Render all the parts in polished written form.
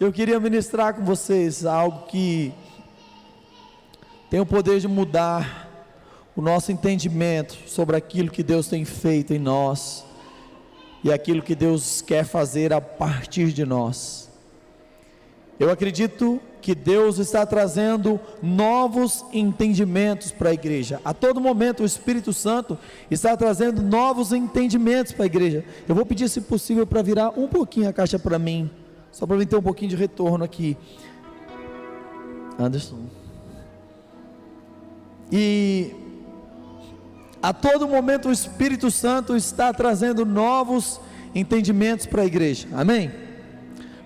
Eu queria ministrar com vocês algo que tem o poder de mudar o nosso entendimento sobre aquilo que Deus tem feito em nós e aquilo que Deus quer fazer a partir de nós. Eu acredito que Deus está trazendo novos entendimentos para a igreja. A todo momento o Espírito Santo está trazendo novos entendimentos para a igreja. Eu vou pedir, se possível, para virar um pouquinho a caixa para mim, só para mim ter um pouquinho de retorno aqui. Anderson. E a todo momento o Espírito Santo está trazendo novos entendimentos para a igreja. Amém?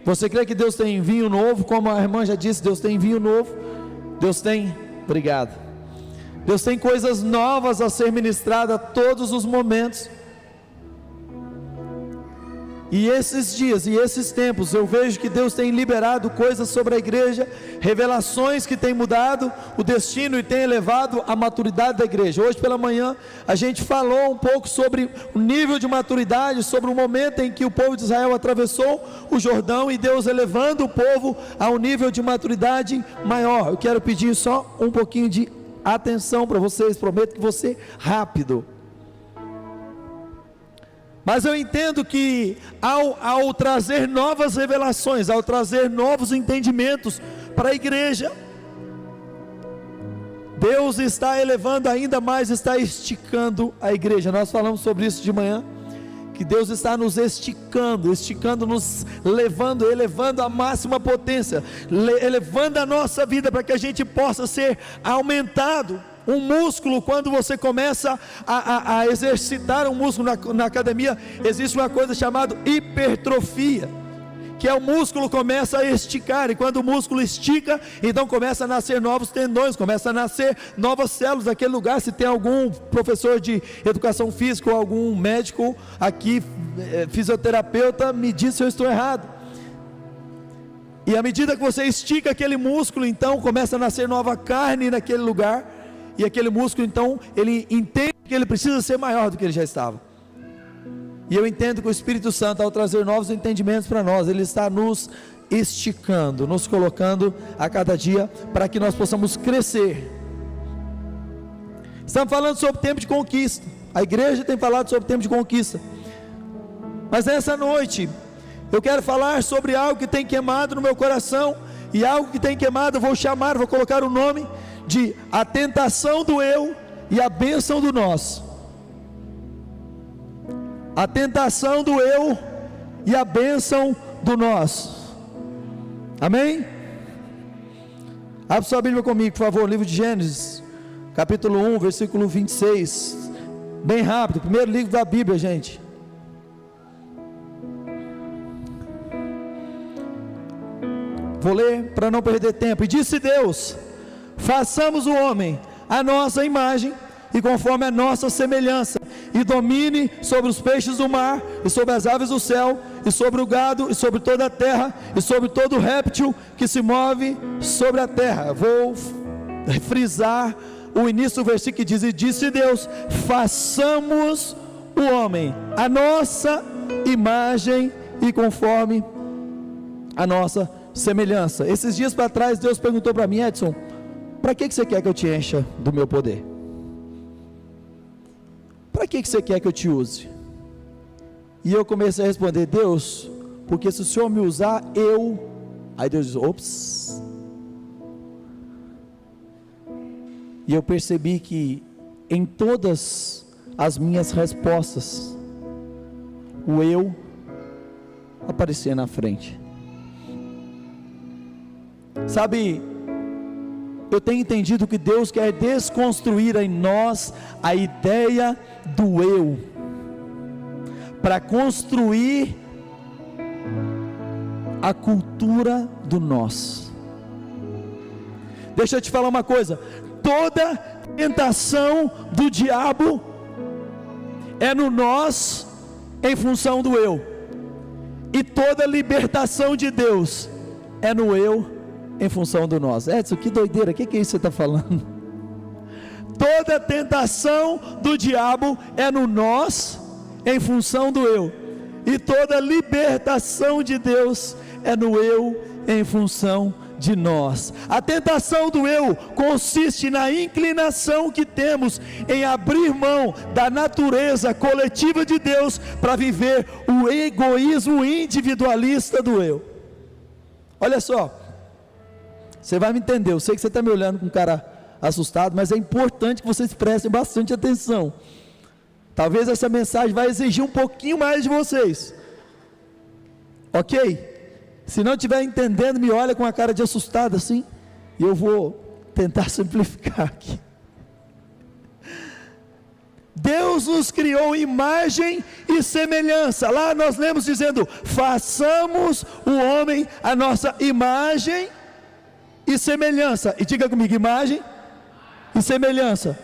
Você crê que Deus tem vinho novo? Como a irmã já disse, Deus tem vinho novo. Deus tem, obrigado. Deus tem coisas novas a ser ministradas a todos os momentos. E esses dias e esses tempos eu vejo que Deus tem liberado coisas sobre a igreja, revelações que têm mudado o destino e têm elevado a maturidade da igreja. Hoje pela manhã a gente falou um pouco sobre o nível de maturidade, sobre o momento em que o povo de Israel atravessou o Jordão e Deus elevando o povo a um nível de maturidade maior. Eu quero pedir só um pouquinho de atenção para vocês, prometo que vou ser rápido. Mas eu entendo que ao trazer novas revelações, ao trazer novos entendimentos para a igreja, Deus está elevando ainda mais, está esticando a igreja. Nós falamos sobre isso de manhã, que Deus está nos esticando, nos levando, elevando a máxima potência, elevando a nossa vida para que a gente possa ser aumentado. Um músculo, quando você começa a exercitar um músculo na academia, existe uma coisa chamada hipertrofia, que é o músculo começa a esticar, e quando o músculo estica, então começa a nascer novos tendões, começa a nascer novas células naquele lugar. Se tem algum professor de educação física ou algum médico aqui, fisioterapeuta, me diz se eu estou errado. E à medida que você estica aquele músculo, então começa a nascer nova carne naquele lugar, e aquele músculo então, ele entende que ele precisa ser maior do que ele já estava. E eu entendo que o Espírito Santo, ao trazer novos entendimentos para nós, ele está nos esticando, nos colocando a cada dia, para que nós possamos crescer. Estamos falando sobre tempo de conquista, a igreja tem falado sobre tempo de conquista, mas nessa noite, eu quero falar sobre algo que tem queimado no meu coração, e algo que tem queimado, eu vou colocar o nome de a tentação do eu e a bênção do nós. A tentação do eu e a bênção do nós. Amém? Abre sua Bíblia comigo, por favor, livro de Gênesis, capítulo 1, versículo 26, bem rápido, primeiro livro da Bíblia, gente. Vou ler para não perder tempo. E disse Deus: façamos o homem a nossa imagem e conforme a nossa semelhança, e domine sobre os peixes do mar, e sobre as aves do céu, e sobre o gado, e sobre toda a terra, e sobre todo réptil que se move sobre a terra. Vou frisar o início do versículo que diz: e disse Deus, façamos o homem a nossa imagem e conforme a nossa semelhança. Esses dias para trás Deus perguntou para mim: Edson, para que você quer que eu te encha do meu poder? Para que você quer que eu te use? E eu comecei a responder: Deus, porque se o Senhor me usar, eu... Aí Deus diz: ops. E eu percebi que em todas as minhas respostas, o eu aparecia na frente. Sabe, eu tenho entendido que Deus quer desconstruir em nós a ideia do eu, para construir a cultura do nós. Deixa eu te falar uma coisa: toda tentação do diabo é no nós em função do eu, e toda libertação de Deus é no eu em função do nós. Edson, que doideira, o que é isso que você está falando? Toda tentação do diabo é no nós em função do eu, e toda libertação de Deus é no eu em função de nós. A tentação do eu consiste na inclinação que temos em abrir mão da natureza coletiva de Deus para viver o egoísmo individualista do eu. Olha só, você vai me entender, eu sei que você está me olhando com cara assustado, mas é importante que vocês prestem bastante atenção. Talvez essa mensagem vai exigir um pouquinho mais de vocês, ok? Se não estiver entendendo, me olha com a cara de assustado assim, e eu vou tentar simplificar aqui. Deus nos criou imagem e semelhança. Lá nós lemos dizendo: façamos o homem a nossa imagem e semelhança. E diga comigo: imagem e semelhança.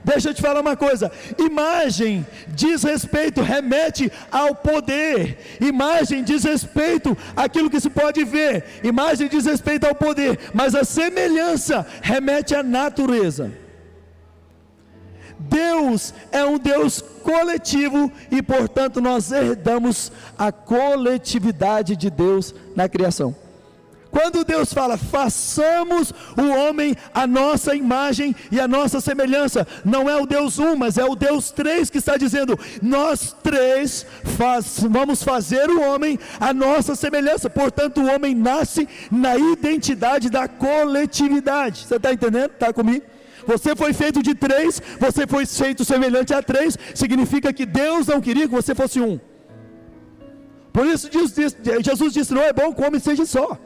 Deixa eu te falar uma coisa: imagem diz respeito, remete ao poder. Imagem diz respeito àquilo que se pode ver. Imagem diz respeito ao poder. Mas a semelhança remete à natureza. Deus é um Deus coletivo e, portanto, nós herdamos a coletividade de Deus na criação. Quando Deus fala, façamos o homem a nossa imagem e a nossa semelhança, não é o Deus um, mas é o Deus três que está dizendo, nós três vamos fazer o homem a nossa semelhança. Portanto, o homem nasce na identidade da coletividade. Você está entendendo? Está comigo? Você foi feito de três, você foi feito semelhante a três, significa que Deus não queria que você fosse um. Por isso Jesus disse, não é bom que o homem seja só.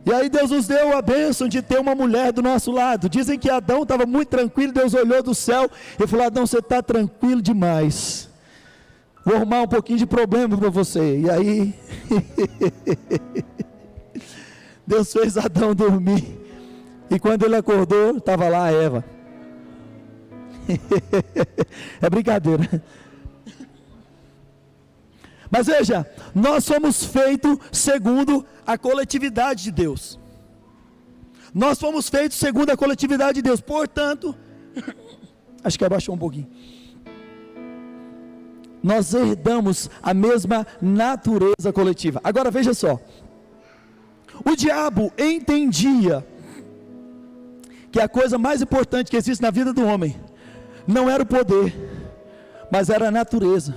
E aí Deus nos deu a bênção de ter uma mulher do nosso lado. Dizem que Adão estava muito tranquilo, Deus olhou do céu e falou, Adão, você está tranquilo demais, vou arrumar um pouquinho de problema para você. E aí Deus fez Adão dormir, e quando ele acordou, estava lá a Eva. É brincadeira. Mas veja, nós somos feitos segundo a coletividade de Deus. Nós fomos feitos segundo a coletividade de Deus. Portanto, acho que abaixou um pouquinho. Nós herdamos a mesma natureza coletiva. Agora veja só. O diabo entendia que a coisa mais importante que existe na vida do homem não era o poder, mas era a natureza.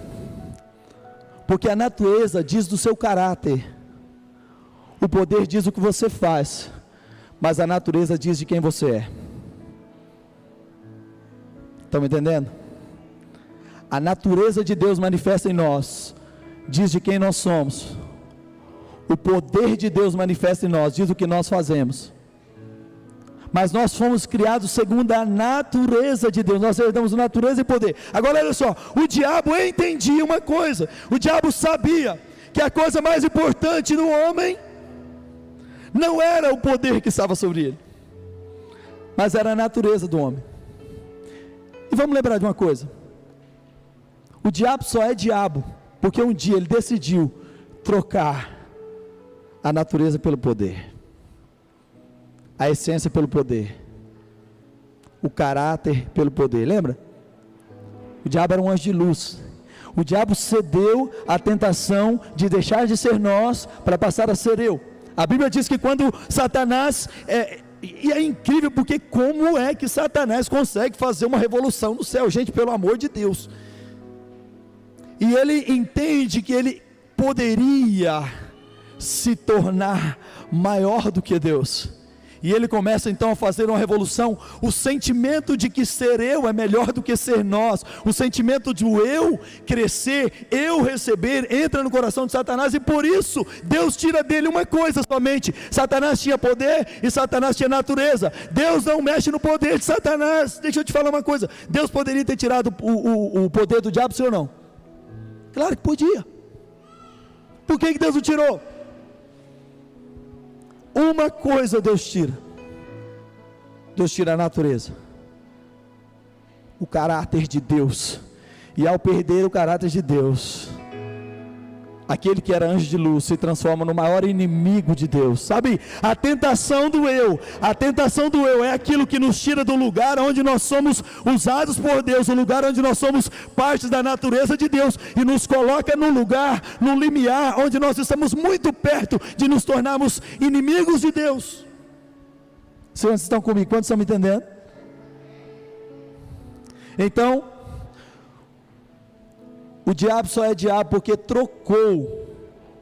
Porque a natureza diz do seu caráter, o poder diz o que você faz, mas a natureza diz de quem você é. Estão me entendendo? A natureza de Deus manifesta em nós, diz de quem nós somos. O poder de Deus manifesta em nós, diz o que nós fazemos. Mas nós fomos criados segundo a natureza de Deus, nós herdamos natureza e poder. Agora olha só, o diabo entendia uma coisa, o diabo sabia que a coisa mais importante no homem não era o poder que estava sobre ele, mas era a natureza do homem. E vamos lembrar de uma coisa, o diabo só é diabo porque um dia ele decidiu trocar a natureza pelo poder, a essência pelo poder, o caráter pelo poder. Lembra? O diabo era um anjo de luz. O diabo cedeu à tentação de deixar de ser nós para passar a ser eu. A Bíblia diz que quando Satanás e é incrível porque como é que Satanás consegue fazer uma revolução no céu, gente, pelo amor de Deus. E ele entende que ele poderia se tornar maior do que Deus. E ele começa então a fazer uma revolução. O sentimento de que ser eu é melhor do que ser nós, o sentimento de o eu crescer, eu receber, entra no coração de Satanás. E por isso Deus tira dele uma coisa somente. Satanás tinha poder e Satanás tinha natureza. Deus não mexe no poder de Satanás. Deixa eu te falar uma coisa, Deus poderia ter tirado o poder do diabo, sim ou não? Claro que podia. Por que Deus o tirou? Uma coisa Deus tira a natureza, o caráter de Deus. E ao perder o caráter de Deus, aquele que era anjo de luz se transforma no maior inimigo de Deus. Sabe, a tentação do eu é aquilo que nos tira do lugar onde nós somos usados por Deus, o lugar onde nós somos partes da natureza de Deus, e nos coloca no lugar, no limiar, onde nós estamos muito perto de nos tornarmos inimigos de Deus. Vocês estão comigo? Quantos estão me entendendo? Então, o diabo só é diabo porque trocou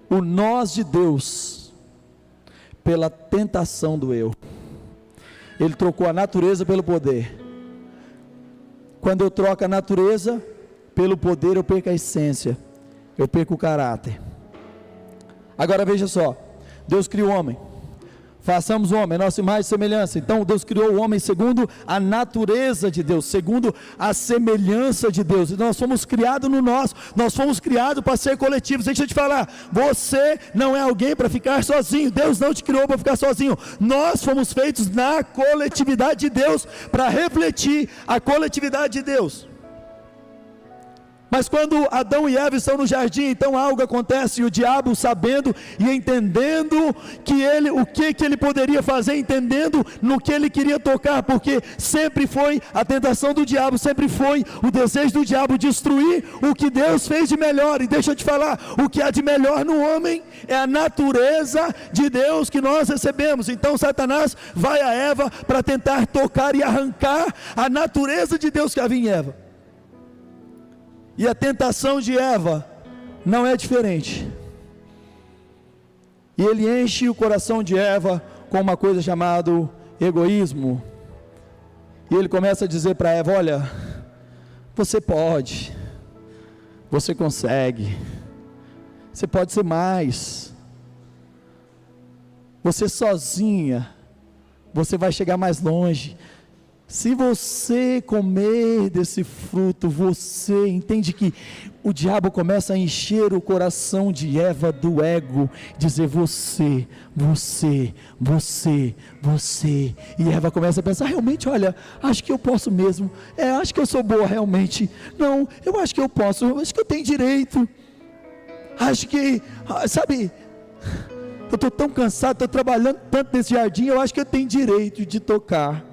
o nós de Deus pela tentação do eu. Ele trocou a natureza pelo poder. Quando eu troco a natureza pelo poder, eu perco a essência, eu perco o caráter. Agora veja só, Deus criou o homem. Façamos o homem, nossa imagem e semelhança. Então Deus criou o homem segundo a natureza de Deus, segundo a semelhança de Deus. E nós fomos criados no nós fomos criados para ser coletivos. Deixa eu te falar, você não é alguém para ficar sozinho. Deus não te criou para ficar sozinho. Nós fomos feitos na coletividade de Deus, para refletir a coletividade de Deus. Mas quando Adão e Eva estão no jardim, então algo acontece, e o diabo, sabendo e entendendo o que ele poderia fazer, entendendo no que ele queria tocar, porque sempre foi a tentação do diabo, sempre foi o desejo do diabo destruir o que Deus fez de melhor. E deixa eu te falar, o que há de melhor no homem é a natureza de Deus que nós recebemos. Então Satanás vai a Eva para tentar tocar e arrancar a natureza de Deus que havia em Eva. E a tentação de Eva não é diferente. E ele enche o coração de Eva com uma coisa chamada egoísmo. E ele começa a dizer para Eva: olha, você pode, você consegue, você pode ser mais, você sozinha, você vai chegar mais longe. Se você comer desse fruto, você entende que o diabo começa a encher o coração de Eva do ego, dizer você, e Eva começa a pensar: realmente, olha, acho que eu posso mesmo, acho que eu sou boa realmente, não, eu acho que eu posso, eu acho que eu tenho direito, acho que, sabe, eu estou tão cansado, estou trabalhando tanto nesse jardim, eu acho que eu tenho direito de tocar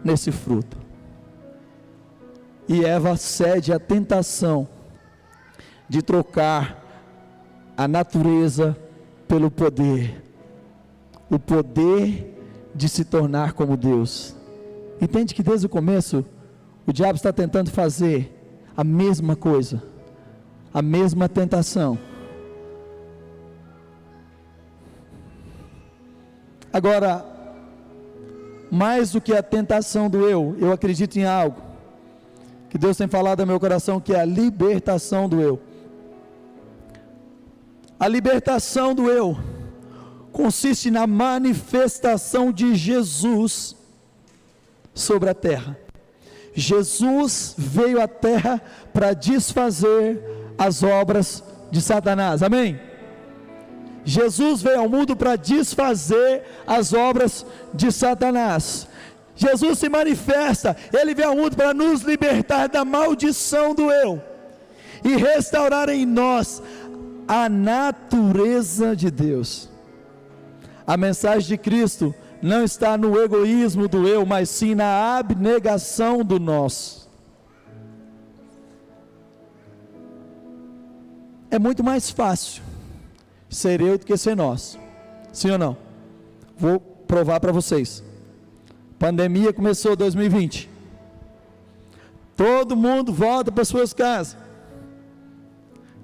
nesse fruto. E Eva cede à tentação de trocar a natureza pelo poder, o poder de se tornar como Deus. Entende que desde o começo o diabo está tentando fazer a mesma coisa, a mesma tentação. Agora, mais do que a tentação do eu acredito em algo que Deus tem falado ao meu coração, que é a libertação do eu. A libertação do eu consiste na manifestação de Jesus sobre a terra. Jesus veio à terra para desfazer as obras de Satanás, amém? Jesus veio ao mundo para desfazer as obras de Satanás. Jesus se manifesta, Ele veio ao mundo para nos libertar da maldição do eu e restaurar em nós a natureza de Deus. A mensagem de Cristo não está no egoísmo do eu, mas sim na abnegação do nós. É muito mais fácil ser eu do que ser nós, sim ou não? Vou provar para vocês. Pandemia começou em 2020, todo mundo volta para suas casas.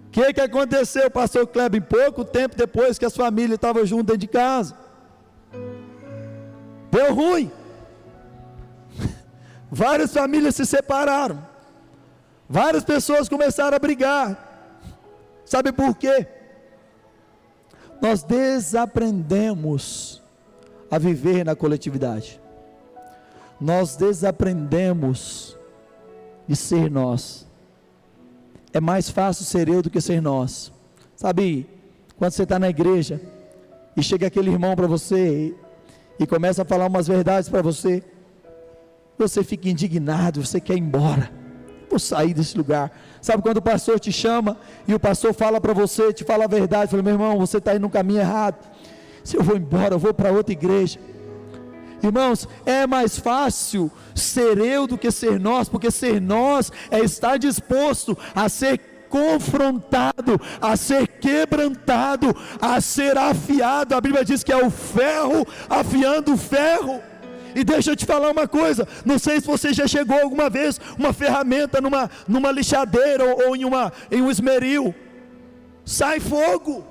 O que aconteceu, pastor Kleber? Em pouco tempo depois que as famílias estavam juntas dentro de casa, deu ruim. Várias famílias se separaram, várias pessoas começaram a brigar. Sabe por quê? Nós desaprendemos a viver na coletividade. Nós desaprendemos de ser nós. É mais fácil ser eu do que ser nós. Sabe, quando você está na igreja e chega aquele irmão para você e começa a falar umas verdades para você, você fica indignado, você quer ir embora. vou sair desse lugar. Sabe quando o pastor te chama e o pastor fala para você, te fala a verdade, fala: meu irmão, você está indo no caminho errado. Se eu vou embora, eu vou para outra igreja. Irmãos, é mais fácil ser eu do que ser nós, porque ser nós é estar disposto a ser confrontado, a ser quebrantado, a ser afiado. A Bíblia diz que é o ferro afiando o ferro. E deixa eu te falar uma coisa, não sei se você já chegou alguma vez uma ferramenta numa lixadeira ou em um esmeril, sai fogo.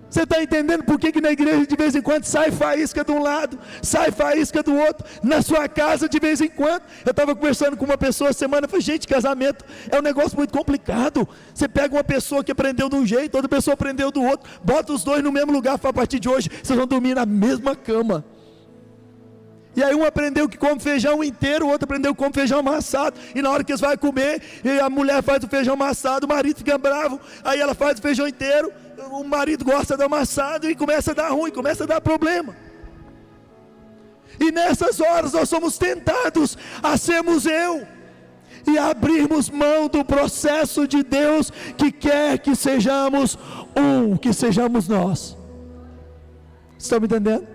Você está entendendo por que na igreja de vez em quando sai faísca de um lado, sai faísca do outro, na sua casa de vez em quando? Eu estava conversando com uma pessoa semana, eu falei: gente, casamento é um negócio muito complicado. Você pega uma pessoa que aprendeu de um jeito, outra pessoa aprendeu do outro, bota os dois no mesmo lugar, fala: a partir de hoje vocês vão dormir na mesma cama. E aí um aprendeu que come feijão inteiro, o outro aprendeu que come feijão amassado, e na hora que eles vão comer, e a mulher faz o feijão amassado, o marido fica bravo, aí ela faz o feijão inteiro, o marido gosta do amassado, e começa a dar ruim, começa a dar problema. E nessas horas nós somos tentados a sermos eu, e a abrirmos mão do processo de Deus, que quer que sejamos um, que sejamos nós. Estão me entendendo?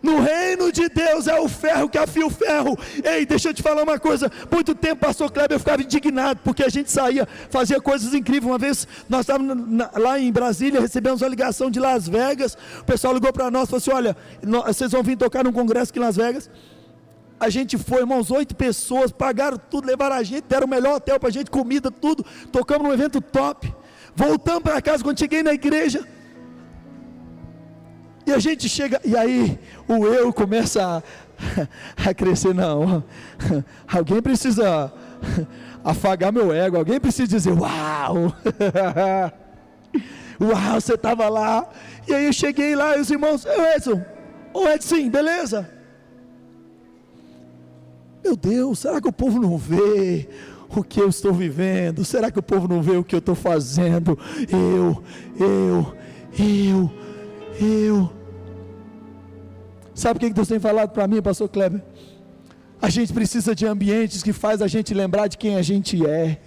No reino de Deus é o ferro que afia o ferro. Ei, deixa eu te falar uma coisa. Muito tempo, pastor Kleber, eu ficava indignado, porque a gente saía, fazia coisas incríveis. Uma vez, nós estávamos lá em Brasília, recebemos uma ligação de Las Vegas. O pessoal ligou para nós e falou assim: olha, vocês vão vir tocar num congresso aqui em Las Vegas. A gente foi, irmãos, 8 pessoas, pagaram tudo, levaram a gente, deram o melhor hotel para a gente, comida, tudo. Tocamos num evento top. Voltamos para casa, quando cheguei na igreja, e a gente chega, e aí o eu começa a crescer. Não, alguém precisa afagar meu ego, alguém precisa dizer: uau, uau, você estava lá. E aí eu cheguei lá, e os irmãos: Edson, beleza? Meu Deus, será que o povo não vê o que eu estou vivendo? Será que o povo não vê o que eu estou fazendo? Sabe o que Deus tem falado para mim, pastor Kleber? A gente precisa de ambientes que faz a gente lembrar de quem a gente é.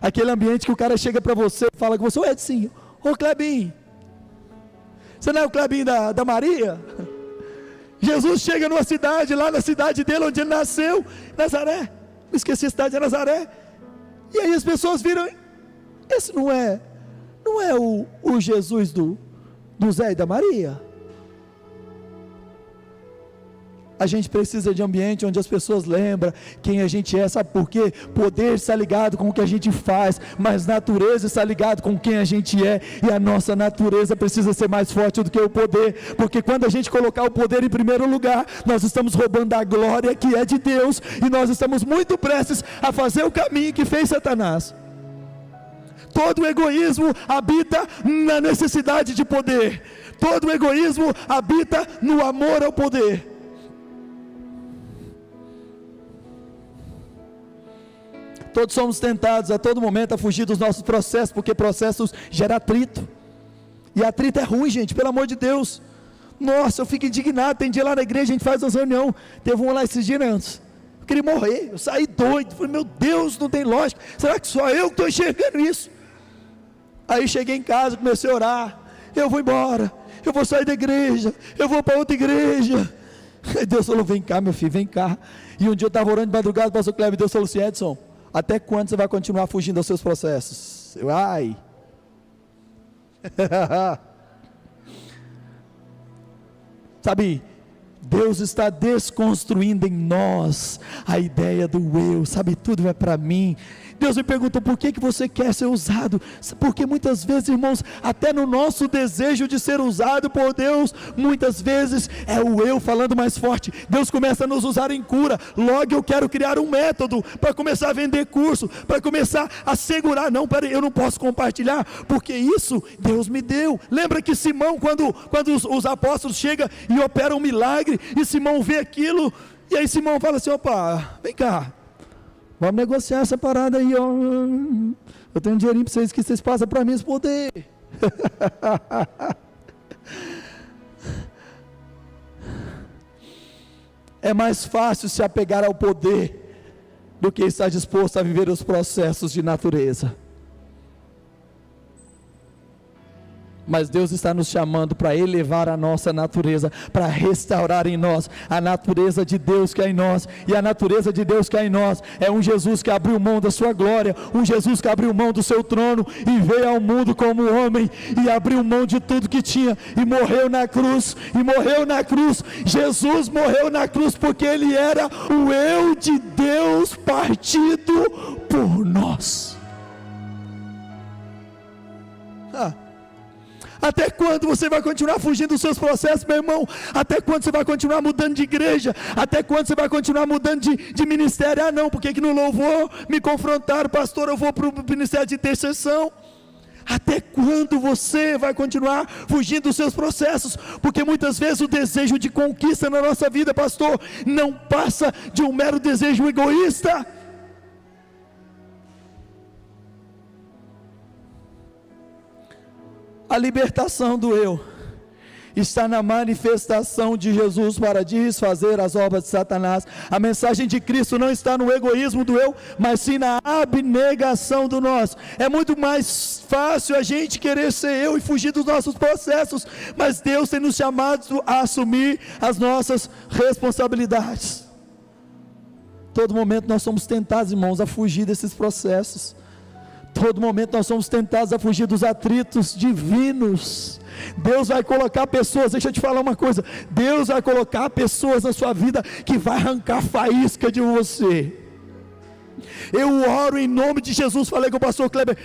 Aquele ambiente que o cara chega para você e fala com você: ô Edson, ô Klebinho, você não é o Klebinho da Maria? Jesus chega numa cidade, lá na cidade dele, onde ele nasceu, Nazaré, me esqueci a cidade de Nazaré, e aí as pessoas viram: esse não é o Jesus do Zé e da Maria? A gente precisa de ambiente onde as pessoas lembram quem a gente é. Sabe por quê? Poder está ligado com o que a gente faz, mas natureza está ligado com quem a gente é, e a nossa natureza precisa ser mais forte do que o poder, porque quando a gente colocar o poder em primeiro lugar, nós estamos roubando a glória que é de Deus, e nós estamos muito prestes a fazer o caminho que fez Satanás. Todo o egoísmo habita na necessidade de poder, todo o egoísmo habita no amor ao poder. Todos somos tentados a todo momento a fugir dos nossos processos, porque processos geram atrito, e atrito é ruim, gente, pelo amor de Deus. Nossa, eu fico indignado. Tem dia lá na igreja, a gente faz uma reunião, teve um lá esses dias antes, eu queria morrer, eu saí doido, falei: meu Deus, não tem lógica, será que só eu que estou enxergando isso? Aí cheguei em casa, comecei a orar: eu vou embora, eu vou sair da igreja, eu vou para outra igreja. Aí Deus falou: vem cá, meu filho, vem cá. E um dia eu estava orando de madrugada, o pastor Kleber, Deus falou assim: Edson, até quando você vai continuar fugindo dos seus processos? Ai. Sabe, Deus está desconstruindo em nós a ideia do eu. Sabe, tudo é para mim. Deus me perguntou: por que você quer ser usado? Porque muitas vezes, irmãos, até no nosso desejo de ser usado por Deus, muitas vezes é o eu falando mais forte. Deus começa a nos usar em cura. Logo eu quero criar um método para começar a vender curso, para começar a segurar. Não, peraí, eu não posso compartilhar, porque isso Deus me deu. Lembra que Simão, quando os apóstolos chegam e operam um milagre, e Simão vê aquilo, e aí Simão fala assim: opa, vem cá, vamos negociar essa parada aí, ó. Eu tenho um dinheirinho para vocês, que vocês passam para mim esse poder. é mais fácil se apegar ao poder do que estar disposto a viver os processos de natureza. Mas Deus está nos chamando para elevar a nossa natureza, para restaurar em nós a natureza de Deus que é em nós. E a natureza de Deus que é em nós é um Jesus que abriu mão da sua glória, um Jesus que abriu mão do seu trono e veio ao mundo como homem e abriu mão de tudo que tinha e morreu na cruz. Jesus morreu na cruz porque Ele era o eu de Deus partido por nós. Até quando você vai continuar fugindo dos seus processos, meu irmão? Até quando você vai continuar mudando de igreja? Até quando você vai continuar mudando de ministério? Ah não, porque que no louvor me confrontaram, pastor, eu vou para o ministério de intercessão. Até quando você vai continuar fugindo dos seus processos? Porque muitas vezes o desejo de conquista na nossa vida, pastor, não passa de um mero desejo egoísta. A libertação do eu está na manifestação de Jesus para desfazer as obras de Satanás. A mensagem de Cristo não está no egoísmo do eu, mas sim na abnegação do nós. É muito mais fácil a gente querer ser eu e fugir dos nossos processos, mas Deus tem nos chamado a assumir as nossas responsabilidades. Todo momento nós somos tentados, irmãos, a fugir desses processos. Todo momento nós somos tentados a fugir dos atritos divinos. Deus vai colocar pessoas, deixa eu te falar uma coisa, Deus vai colocar pessoas na sua vida que vai arrancar faísca de você. Eu oro em nome de Jesus. Falei com o pastor Kleber,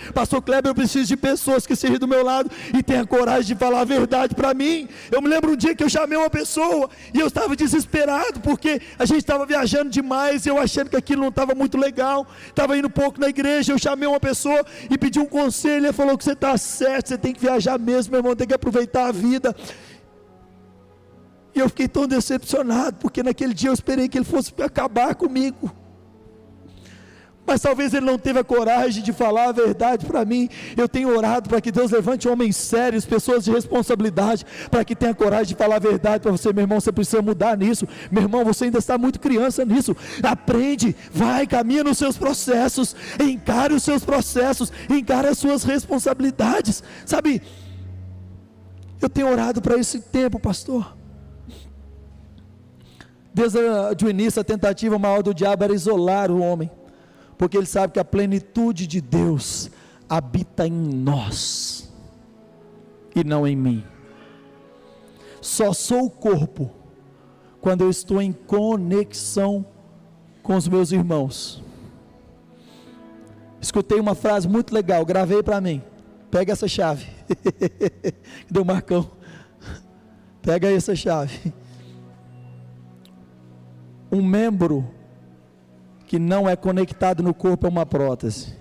eu preciso de pessoas que sejam do meu lado e tenham coragem de falar a verdade para mim. Eu me lembro um dia que eu chamei uma pessoa e eu estava desesperado, porque a gente estava viajando demais, eu achando que aquilo não estava muito legal, estava indo pouco na igreja. Eu chamei uma pessoa e pedi um conselho, ele falou que você está certo, você tem que viajar mesmo, meu irmão, tem que aproveitar a vida. E eu fiquei tão decepcionado, porque naquele dia eu esperei que ele fosse acabar comigo, mas talvez ele não teve a coragem de falar a verdade para mim. Eu tenho orado para que Deus levante homens sérios, pessoas de responsabilidade, para que tenha coragem de falar a verdade para você. Meu irmão, você precisa mudar nisso. Meu irmão, você ainda está muito criança nisso. Aprende, vai, caminha nos seus processos, encare os seus processos, encare as suas responsabilidades. Sabe, eu tenho orado para esse tempo, pastor. Desde o início, a tentativa maior do diabo era isolar o homem, porque ele sabe que a plenitude de Deus habita em nós e não em mim. Só sou o corpo quando eu estou em conexão com os meus irmãos. Escutei uma frase muito legal, gravei para mim. Pega essa chave. Cadê o Marcão? Pega essa chave. Um membro que não é conectado no corpo é uma prótese.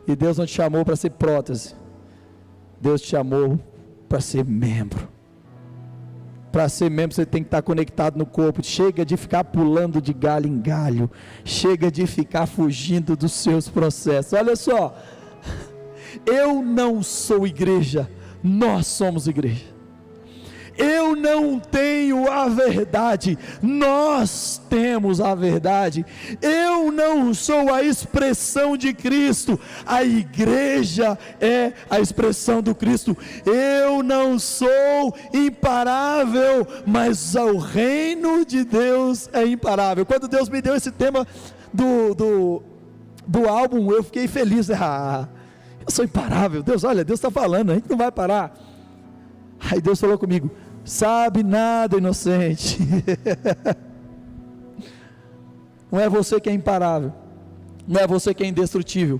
E Deus não te chamou para ser prótese. Deus te chamou para ser membro. Para ser membro você tem que estar conectado no corpo. Chega de ficar pulando de galho em galho. Chega de ficar fugindo dos seus processos. Olha só. Eu não sou igreja. Nós somos igreja. Eu não tenho a verdade, nós temos a verdade. Eu não sou a expressão de Cristo, a igreja é a expressão do Cristo. Eu não sou imparável, mas o reino de Deus é imparável. Quando Deus me deu esse tema do álbum, eu fiquei feliz. Eu sou imparável. Deus, olha, Deus está falando, a gente não vai parar. Aí Deus falou comigo: sabe nada, inocente. Não é você que é imparável, não é você que é indestrutível.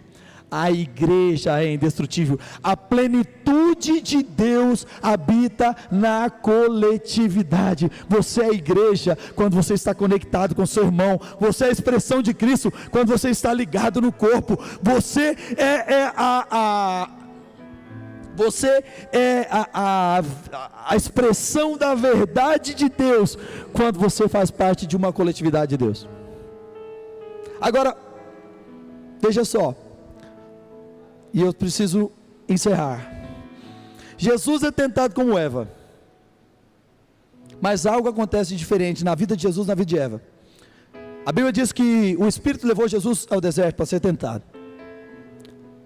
A igreja é indestrutível. A plenitude de Deus habita na coletividade. Você é a igreja quando você está conectado com seu irmão. Você é a expressão de Cristo quando você está ligado no corpo. Você é a expressão da verdade de Deus quando você faz parte de uma coletividade de Deus. Agora, veja só, e eu preciso encerrar. Jesus é tentado como Eva, Mas algo acontece diferente na vida de Jesus, na vida de Eva. A Bíblia diz que o Espírito levou Jesus ao deserto para ser tentado.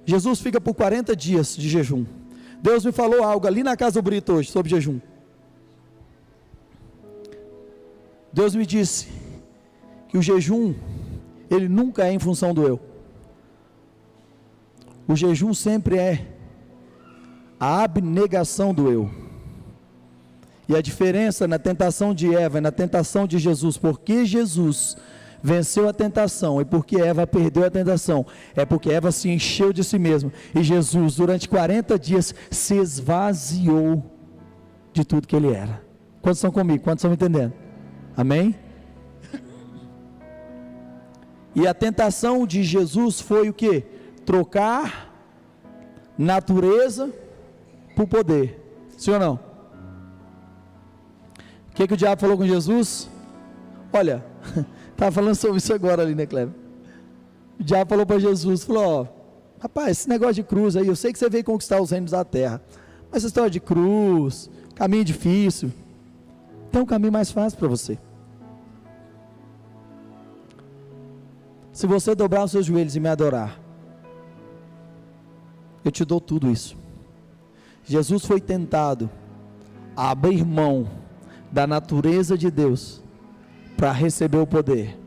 Jesus fica por 40 dias de jejum. Deus me falou algo ali na casa do Brito hoje, sobre jejum. Deus me disse que o jejum, ele nunca é em função do eu. O jejum sempre é a abnegação do eu. E a diferença na tentação de Eva e na tentação de Jesus, porque Jesus venceu a tentação e porque Eva perdeu a tentação, é porque Eva se encheu de si mesma, e Jesus durante 40 dias se esvaziou de tudo que ele era. Quantos estão comigo? Quantos estão me entendendo? Amém? E a tentação de Jesus foi o que? Trocar natureza por poder. Sim ou não? O que o diabo falou com Jesus? Olha, estava falando sobre isso agora ali, né, Cleber? O diabo falou para Jesus, falou, ó, rapaz, esse negócio de cruz aí, eu sei que você veio conquistar os reinos da terra, mas essa história de cruz, caminho difícil, tem um caminho mais fácil para você. Se você dobrar os seus joelhos e me adorar, eu te dou tudo isso. Jesus foi tentado a abrir mão da natureza de Deus para receber o poder,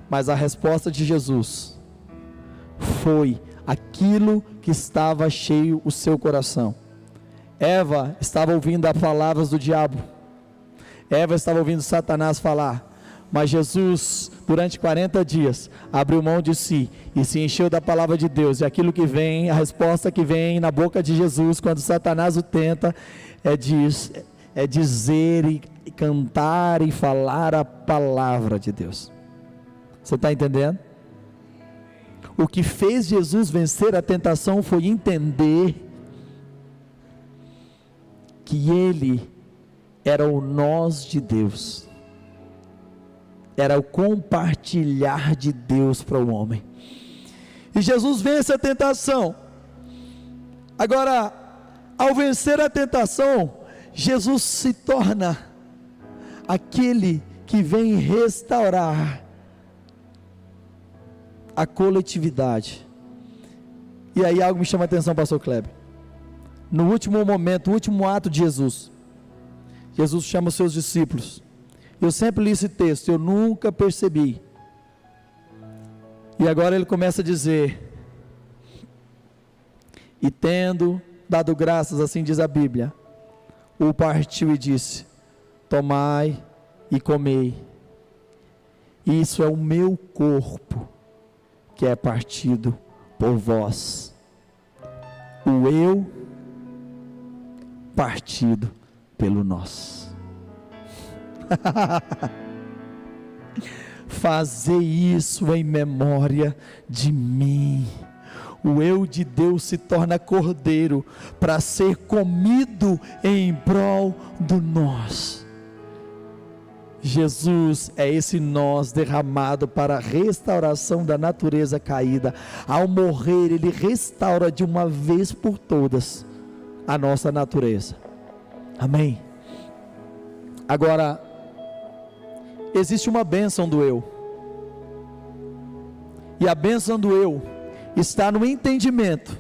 mas a resposta de Jesus foi aquilo que estava cheio o seu coração. Eva estava ouvindo as palavras do diabo, Eva estava ouvindo Satanás falar, mas Jesus, durante 40 dias, abriu mão de si e se encheu da palavra de Deus. E aquilo que vem, a resposta que vem na boca de Jesus, quando Satanás o tenta, é dizer e cantar e falar a palavra de Deus. Você está entendendo? O que fez Jesus vencer a tentação foi entender que Ele era o nós de Deus. Era o compartilhar de Deus para o homem. E Jesus vence a tentação. Agora, ao vencer a tentação, Jesus se torna aquele que vem restaurar a coletividade. E aí algo me chama a atenção, pastor Kleber. No último momento, o último ato de Jesus, Jesus chama os seus discípulos. Eu sempre li esse texto, eu nunca percebi. E agora ele começa a dizer: e tendo dado graças, assim diz a Bíblia, o partiu e disse: tomai e comei, isso é o meu corpo, que é partido por vós. O eu partido pelo nós. Fazei isso em memória de mim. O eu de Deus se torna cordeiro para ser comido em prol do nós. Jesus é esse nós derramado para a restauração da natureza caída. Ao morrer, Ele restaura de uma vez por todas a nossa natureza. Amém? Agora, existe uma bênção do eu, e a bênção do eu está no entendimento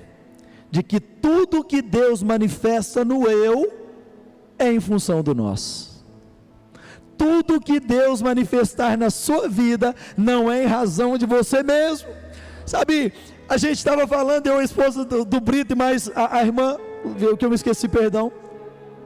de que tudo que Deus manifesta no eu é em função do nós. Tudo que Deus manifestar na sua vida não é em razão de você mesmo. Sabe, a gente estava falando, eu a esposa do Brito, mas a irmã, que eu me esqueci, perdão,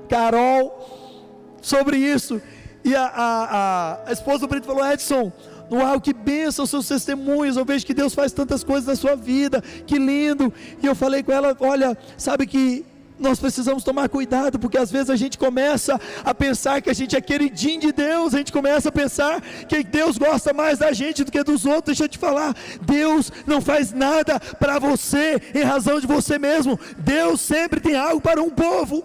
Carol, sobre isso. E a esposa do Brito falou: Edson, uau, que bênção os seus testemunhos, eu vejo que Deus faz tantas coisas na sua vida, que lindo. E eu falei com ela: olha, sabe que nós precisamos tomar cuidado, porque às vezes a gente começa a pensar que a gente é queridinho de Deus, a gente começa a pensar que Deus gosta mais da gente do que dos outros. Deixa eu te falar, Deus não faz nada para você em razão de você mesmo. Deus sempre tem algo para um povo.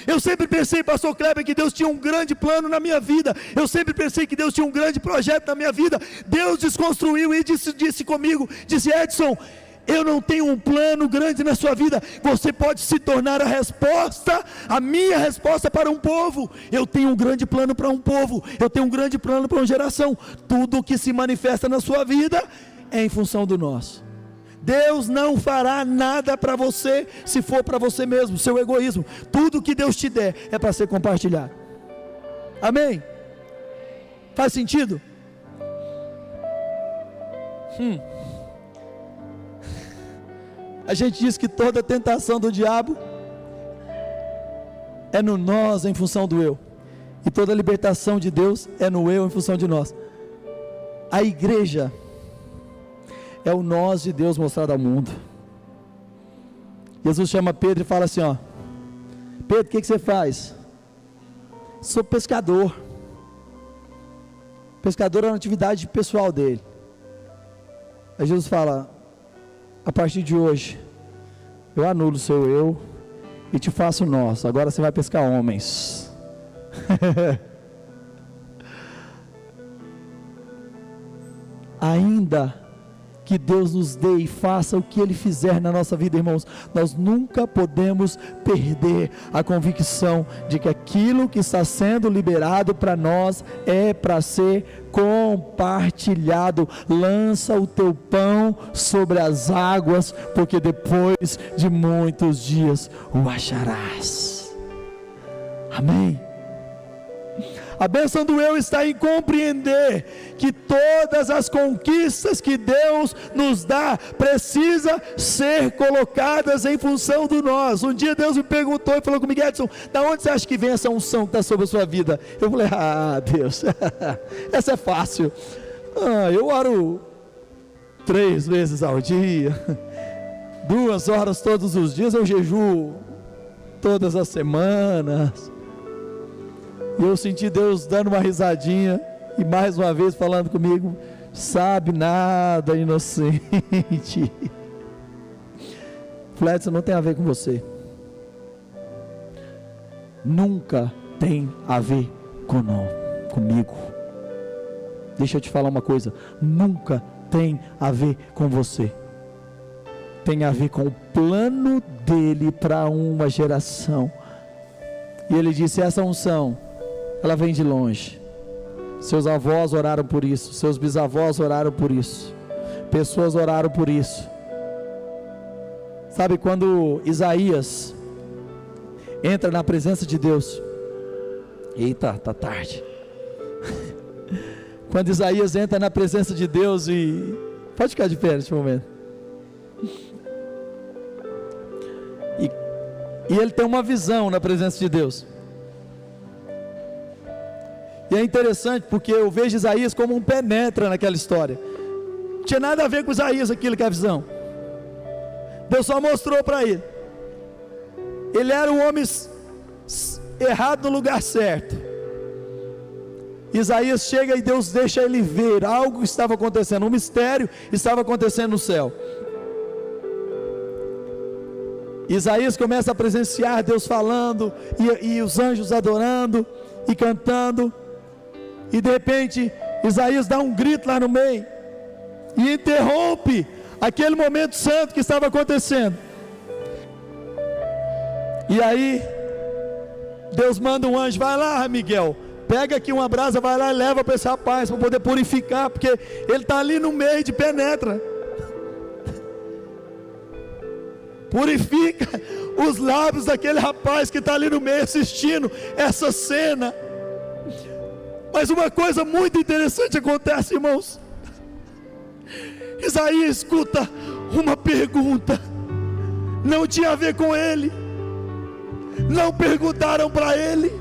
Eu sempre pensei, pastor Kleber, que Deus tinha um grande plano na minha vida. Eu sempre pensei que Deus tinha um grande projeto na minha vida. Deus desconstruiu e disse comigo, disse: Edson, eu não tenho um plano grande na sua vida. Você pode se tornar a resposta, a minha resposta para um povo. Eu tenho um grande plano para um povo, eu tenho um grande plano para uma geração. Tudo que se manifesta na sua vida é em função do nosso. Deus não fará nada para você se for para você mesmo, seu egoísmo. Tudo que Deus te der é para ser compartilhado. Amém? Faz sentido? A gente diz que toda tentação do diabo é no nós em função do eu, e toda libertação de Deus é no eu em função de nós. A igreja é o nós de Deus mostrado ao mundo. Jesus chama Pedro e fala assim, ó: Pedro, o que você faz? Sou pescador. Pescador é uma atividade pessoal dele. Aí Jesus fala: a partir de hoje eu anulo o seu eu e te faço nós. Agora você vai pescar homens. Ainda que Deus nos dê e faça o que Ele fizer na nossa vida, irmãos, nós nunca podemos perder a convicção de que aquilo que está sendo liberado para nós é para ser compartilhado. Lança o teu pão sobre as águas, porque depois de muitos dias o acharás. Amém? A bênção do eu está em compreender que todas as conquistas que Deus nos dá precisa ser colocadas em função do nós. Um dia Deus me perguntou e falou comigo: Edson, da onde você acha que vem essa unção que está sobre a sua vida? Eu falei: Deus, essa é fácil. Eu oro 3 vezes ao dia, 2 horas todos os dias, eu jejuo todas as semanas. E eu senti Deus dando uma risadinha e mais uma vez falando comigo: sabe nada, inocente. Fletson, não tem a ver com você. Nunca tem a ver comigo. Deixa eu te falar uma coisa: nunca tem a ver com você. Tem a ver com o plano dele para uma geração. E ele disse: essa unção, ela vem de longe. Seus avós oraram por isso, seus bisavós oraram por isso, pessoas oraram por isso. Sabe, quando Isaías entra na presença de Deus, eita, tá tarde. Quando Isaías entra na presença de Deus e... pode ficar de pé neste momento. E ele tem uma visão na presença de Deus. E é interessante porque eu vejo Isaías como um penetra naquela história. Não tinha nada a ver com Isaías aquilo que é a visão. Deus só mostrou para ele. Ele era um homem errado no lugar certo. Isaías chega e Deus deixa ele ver algo que estava acontecendo, um mistério estava acontecendo no céu. Isaías começa a presenciar Deus falando e os anjos adorando e cantando. E de repente Isaías dá um grito lá no meio e interrompe aquele momento santo que estava acontecendo. E aí Deus manda um anjo: vai lá, Miguel, pega aqui uma brasa, vai lá e leva para esse rapaz, para poder purificar, porque ele está ali no meio de penetra. Purifica os lábios daquele rapaz que está ali no meio assistindo essa cena. Mas uma coisa muito interessante acontece, irmãos. Isaías escuta uma pergunta, não tinha a ver com ele, não perguntaram para ele,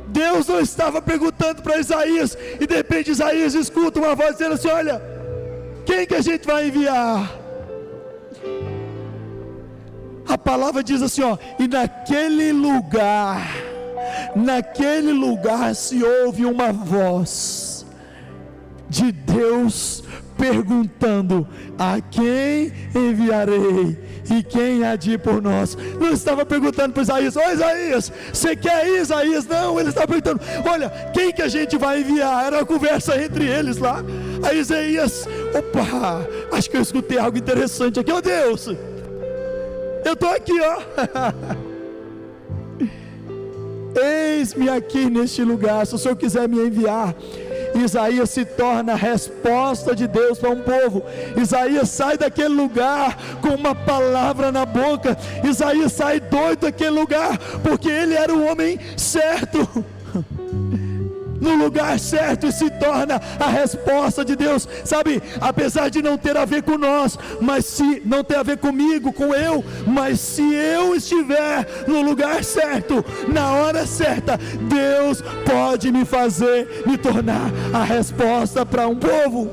Deus não estava perguntando para Isaías, e de repente Isaías escuta uma voz dizendo assim: olha, quem que a gente vai enviar? A palavra diz assim, ó: e naquele lugar se ouve uma voz de Deus perguntando: a quem enviarei? E quem há de ir por nós? Não estava perguntando para Isaías: ô Isaías, você quer ir, Isaías? Não, ele estava perguntando: olha, quem que a gente vai enviar? Era uma conversa entre eles lá. Aí Isaías Opa, acho que eu escutei algo interessante aqui. Oh Deus, eu estou aqui, ó. Eis-me aqui neste lugar. Se o Senhor quiser me enviar. Isaías se torna a resposta de Deus para um povo. Isaías sai daquele lugar com uma palavra na boca. Isaías sai doido daquele lugar, porque ele era o homem certo, no lugar certo, e se torna a resposta de Deus. Sabe, apesar de não ter a ver com nós, mas se não ter a ver comigo, com eu, mas se eu estiver no lugar certo, na hora certa, Deus pode me fazer, me tornar a resposta para um povo.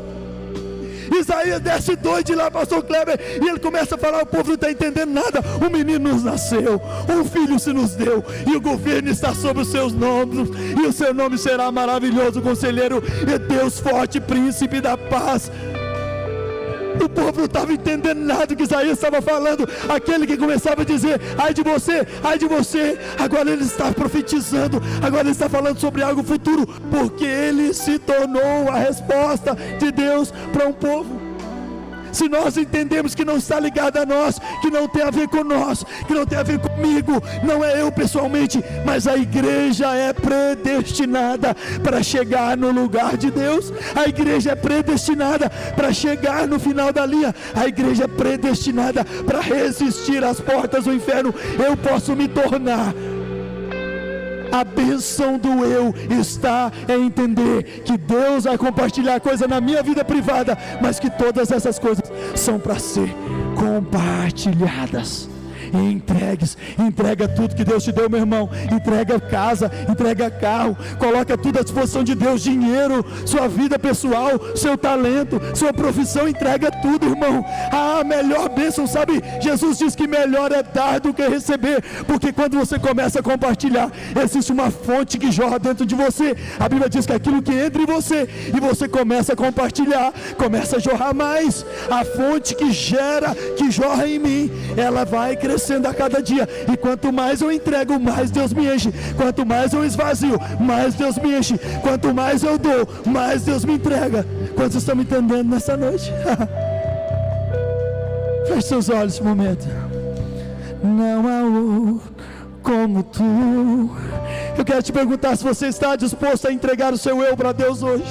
Isaías desce doido de lá, pastor Kleber, e ele começa a falar: o povo não está entendendo nada. Um menino nos nasceu, um filho se nos deu, e o governo está sobre os seus nomes, e o seu nome será maravilhoso, conselheiro, e Deus forte, príncipe da paz. O povo não estava entendendo nada que Isaías estava falando. Aquele que começava a dizer: ai de você, ai de você, agora ele está profetizando, agora ele está falando sobre algo futuro, porque ele se tornou a resposta de Deus para um povo. Se nós entendemos que não está ligado a nós, que não tem a ver com nós, que não tem a ver comigo, não é eu pessoalmente, mas a igreja é predestinada para chegar no lugar de Deus. A igreja é predestinada para chegar no final da linha. A igreja é predestinada para resistir às portas do inferno. Eu posso me tornar. A bênção do eu está em entender que Deus vai compartilhar coisa na minha vida privada, mas que todas essas coisas são para ser compartilhadas e entregues. Entrega tudo que Deus te deu, meu irmão. Entrega casa, entrega carro, coloca tudo à disposição de Deus, dinheiro, sua vida pessoal, seu talento, sua profissão, entrega tudo, irmão. A melhor bênção, sabe, Jesus diz que melhor é dar do que receber, porque quando você começa a compartilhar, existe uma fonte que jorra dentro de você. A Bíblia diz que aquilo que entra em você, e você começa a compartilhar, começa a jorrar mais. A fonte que gera, que jorra em mim, ela vai crescendo a cada dia, e quanto mais eu entrego, mais Deus me enche. Quanto mais eu esvazio, mais Deus me enche. Quanto mais eu dou, mais Deus me entrega. Quantos estão me entendendo nessa noite? Feche seus olhos nesse momento. Não há outro como tu. Eu quero te perguntar se você está disposto a entregar o seu eu para Deus hoje.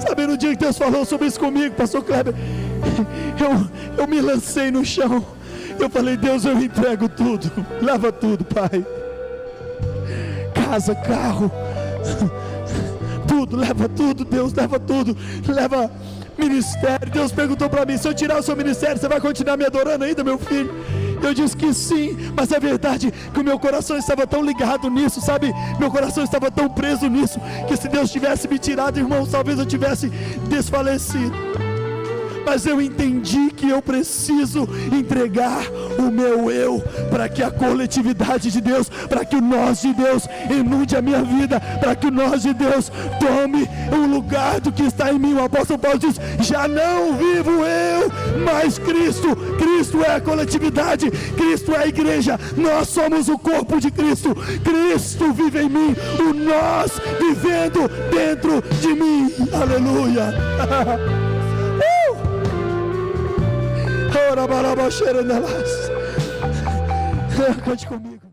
Sabe, no dia que Deus falou sobre isso comigo, pastor Kleber, eu me lancei no chão. Eu falei: Deus, eu entrego tudo, leva tudo, Pai. Casa, carro, tudo, leva tudo, Deus, leva tudo. Leva ministério. Deus perguntou para mim: se eu tirar o seu ministério, você vai continuar me adorando ainda, meu filho? Eu disse que sim, mas é verdade que o meu coração estava tão ligado nisso, sabe? Meu coração estava tão preso nisso, que se Deus tivesse me tirado, irmão, talvez eu tivesse desfalecido. Mas eu entendi que eu preciso entregar o meu eu, para que a coletividade de Deus, para que o nós de Deus inunde a minha vida, para que o nós de Deus tome o lugar do que está em mim. O apóstolo Paulo diz: já não vivo eu, mas Cristo. Cristo é a coletividade, Cristo é a igreja, nós somos o corpo de Cristo. Cristo vive em mim, o nós vivendo dentro de mim. Aleluia. Cante comigo.